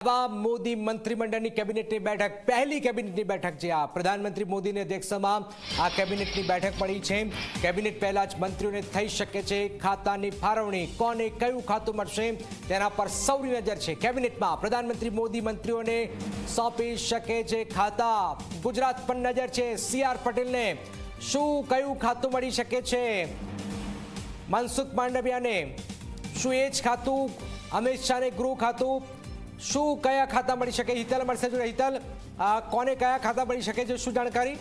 નવા મોદી મંત્રીમંડળની કેબિનેટની બેઠક, પહેલી કેબિનેટની બેઠક છે આ પ્રધાનમંત્રી મોદીની અધ્યક્ષતામાં આ કેબિનેટની બેઠક પડી છે। કેબિનેટ પહેલા જ મંત્રીઓને થઈ શકે છે ખાતાની ફાળવણી, કોને કયું ખાતું મળશે તેના પર સૌની નજર છે। કેબિનેટમાં પ્રધાનમંત્રી મોદી મંત્રીઓને સોંપી શકે છે ખાતા। ગુજરાત પર નજર છે। CR પટેલને શું કયું ખાતું મળી શકે છે? મનસુખ માંડવિયાને શું એ જ ખાતું? અમિત શાહને ગૃહ ખાતું? શું કયા ખાતા મળી શકે? હિતલ મળશે જો હિતલ, કોને કયા ખાતા મળી શકે છે, શું જાણકારી?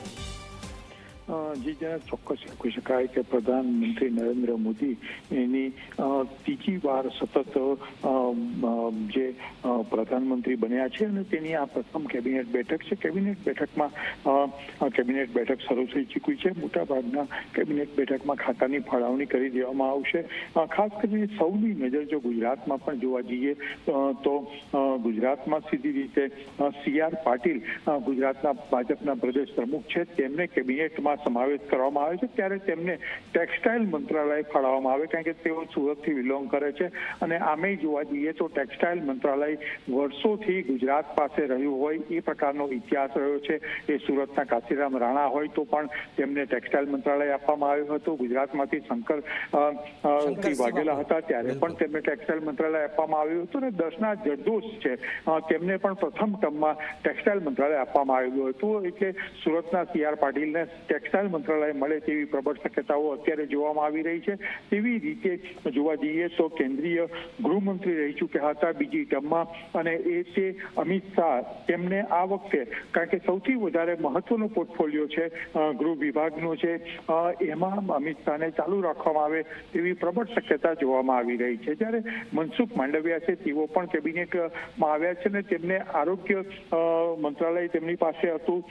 જી જેને ચોક્કસ કહી શકાય કે પ્રધાનમંત્રી નરેન્દ્ર મોદી એની ત્રીજી વાર સતત જે પ્રધાનમંત્રી બન્યા છે અને તેની આ પ્રથમ કેબિનેટ બેઠક છે। કેબિનેટ બેઠકમાં કેબિનેટ બેઠક શરૂ થઈ ચૂકી છે। મોટાભાગના કેબિનેટ બેઠકમાં ખાતાની ફાળવણી કરી દેવામાં આવશે। ખાસ કરીને સૌની નજર જો ગુજરાતમાં પણ જોવા જઈએ તો ગુજરાતમાં સીધી રીતે CR પાટીલ ગુજરાતના ભાજપના પ્રદેશ પ્રમુખ છે, તેમને કેબિનેટમાં સમાવેશ કરવામાં આવે છે। ત્યારે તેમને ટેક્સટાઇલ મંત્રાલય ફાળવવામાં આવે, કારણ કે તેઓ સુરતથી બિલોંગ કરે છે અને આમે જોવા જઈએ તો ટેક્સટાઇલ મંત્રાલય વર્ષોથી ગુજરાત પાસે રહ્યું હોય એ પ્રકારનો ઇતિહાસ રહ્યો છે। એ સુરતના કાશીરામ રાણા હોય તો પણ તેમને ટેક્સટાઇલ મંત્રાલય આપવામાં આવ્યું હતું। ગુજરાતમાંથી શંકર વાઘેલા હતા ત્યારે પણ તેમને ટેક્સટાઇલ મંત્રાલય આપવામાં આવ્યું હતું અને દર્શના જરદોશ છે તેમને પણ પ્રથમ ટર્મમાં ટેક્સટાઇલ મંત્રાલય આપવામાં આવ્યું હતું। એટલે સુરતના CR પાટીલને ટેક્સટાઇલ મંત્રાલય મળે તેવી પ્રબળ શક્યતાઓ અત્યારે જોવામાં આવી રહી છે। તેવી રીતે જોવા જઈએ તો કેન્દ્રીય ગૃહમંત્રી રહી ચૂક્યા હતા બીજી ટર્મમાં અને એ છે અમિત શાહ। તેમને આ વખતે કારણ કે સૌથી વધારે મહત્વનો પોર્ટફોલિયો છે ગૃહ વિભાગનો છે, એમાં અમિત શાહને ચાલુ રાખવામાં આવે તેવી પ્રબળ શક્યતા જોવામાં આવી રહી છે। જ્યારે મનસુખ માંડવિયા છે તેઓ પણ કેબિનેટમાં આવ્યા છે ને તેમને આરોગ્ય મંત્રાલય તેમની પાસે હતું।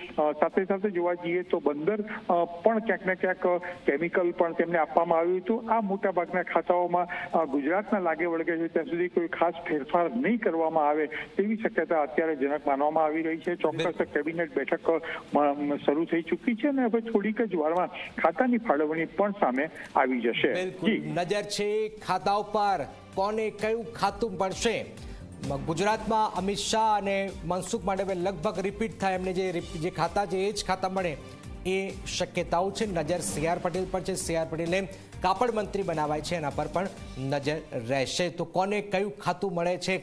સાથે સાથે જોવા જઈએ તો બંદર પણ ક્યાંક ને ક્યાંક કેમિકલ પણ તેમને આપવામાં આવ્યું હતું। આ મોટાભાગના ખાતાઓમાં ગુજરાતના લાગે વળગે છે ત્યાં સુધી કોઈ ખાસ ફેરફાર નહીં કરવામાં આવે તેવી શક્યતા અત્યારે જનક માનવામાં આવી રહી છે। ચોક્કસ કેબિનેટ બેઠક શરૂ થઈ ચૂકી છે અને હવે થોડીક જ વારમાં ખાતાની ફાળવણી પણ સામે આવી જશે। નજર છે ખાતા ઉપર, કોને કયું ખાતું મળશે? ગુજરાતમાં અમિત શાહ અને મનસુખ માંડવિયા લગભગ રિપીટ થાય, એમને જે ખાતા છે એ જ ખાતા મળે એ શક્યતાઓ છે। નજર CR પટેલ પર છે। CR પટેલને કાપડ મંત્રી બનાવાય છે, એના પર પણ નજર રહેશે। તો કોને કયું ખાતું મળે છે?